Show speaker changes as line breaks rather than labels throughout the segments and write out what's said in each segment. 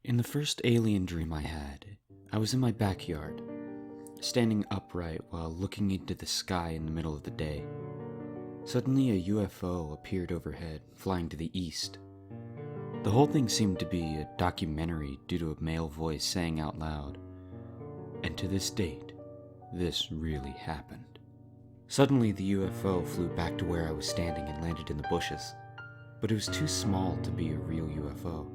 In the first alien dream I had, I was in my backyard, standing upright while looking into the sky in the middle of the day. Suddenly a UFO appeared overhead, flying to the east. The whole thing seemed to be a documentary due to a male voice saying out loud, "And to this date, this really happened." Suddenly the UFO flew back to where I was standing and landed in the bushes, but it was too small to be a real UFO.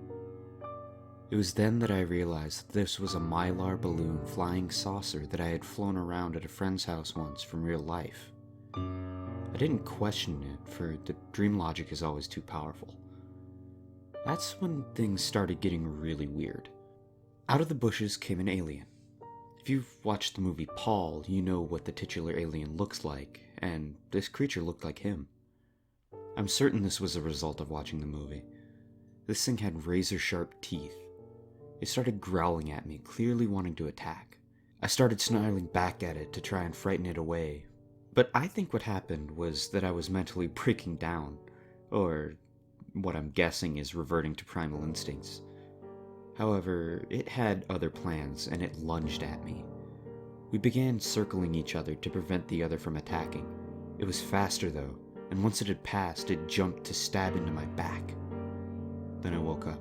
It was then that I realized that this was a Mylar balloon flying saucer that I had flown around at a friend's house once from real life. I didn't question it, for the dream logic is always too powerful. That's when things started getting really weird. Out of the bushes came an alien. If you've watched the movie Paul, you know what the titular alien looks like, and this creature looked like him. I'm certain this was a result of watching the movie. This thing had razor-sharp teeth. It started growling at me, clearly wanting to attack. I started snarling back at it to try and frighten it away, but I think what happened was that I was mentally breaking down, or what I'm guessing is reverting to primal instincts. However, it had other plans and it lunged at me. We began circling each other to prevent the other from attacking. It was faster though, and once it had passed, it jumped to stab into my back. Then I woke up.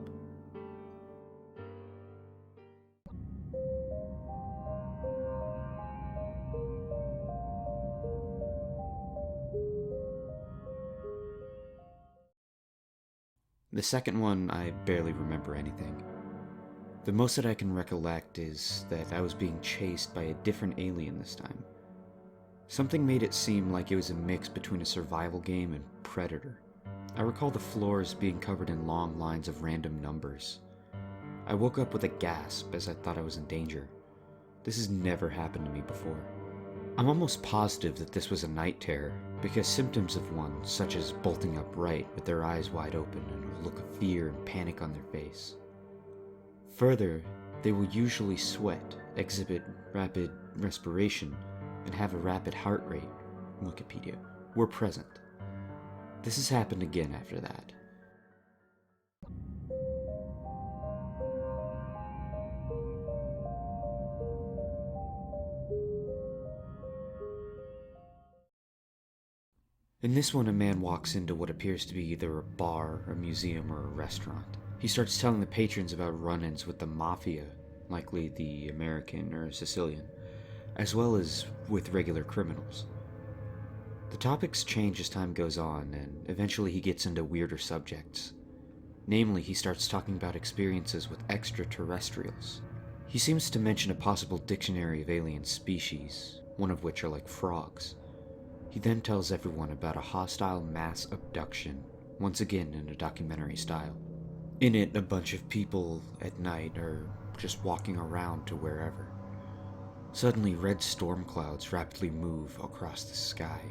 The second one, I barely remember anything. The most that I can recollect is that I was being chased by a different alien this time. Something made it seem like it was a mix between a survival game and Predator. I recall the floors being covered in long lines of random numbers. I woke up with a gasp as I thought I was in danger. This has never happened to me before. I'm almost positive that this was a night terror, because symptoms of one, such as bolting upright with their eyes wide open and a look of fear and panic on their face. Further, they will usually sweat, exhibit rapid respiration, and have a rapid heart rate, Wikipedia, were present. This has happened again after that. In this one, a man walks into what appears to be either a bar, a museum, or a restaurant. He starts telling the patrons about run-ins with the mafia, likely the American or Sicilian, as well as with regular criminals. The topics change as time goes on, and eventually he gets into weirder subjects. Namely, he starts talking about experiences with extraterrestrials. He seems to mention a possible dictionary of alien species, one of which are like frogs. He then tells everyone about a hostile mass abduction, once again in a documentary style. In it, a bunch of people at night are just walking around to wherever. Suddenly, red storm clouds rapidly move across the sky.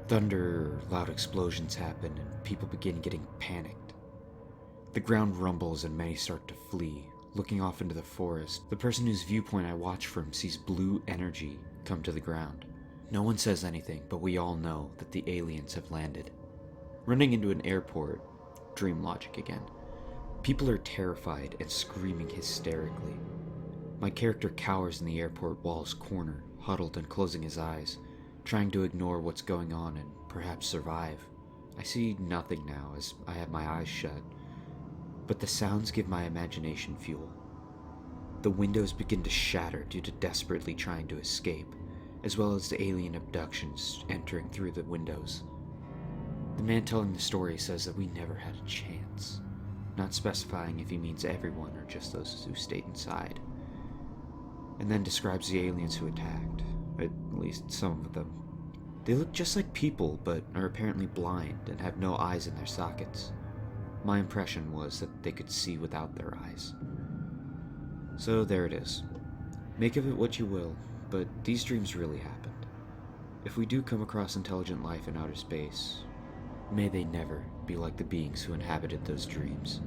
Thunder or loud explosions happen and people begin getting panicked. The ground rumbles and many start to flee. Looking off into the forest, the person whose viewpoint I watch from sees blue energy come to the ground. No one says anything, but we all know that the aliens have landed. Running into an airport, dream logic again. People are terrified and screaming hysterically. My character cowers in the airport wall's corner, huddled and closing his eyes, trying to ignore what's going on and perhaps survive. I see nothing now as I have my eyes shut, but the sounds give my imagination fuel. The windows begin to shatter due to desperately trying to escape, as well as the alien abductions entering through the windows. The man telling the story says that we never had a chance, not specifying if he means everyone or just those who stayed inside, and then describes the aliens who attacked, at least some of them. They look just like people, but are apparently blind and have no eyes in their sockets. My impression was that they could see without their eyes. So there it is. Make of it what you will, but these dreams really happened. If we do come across intelligent life in outer space, may they never be like the beings who inhabited those dreams.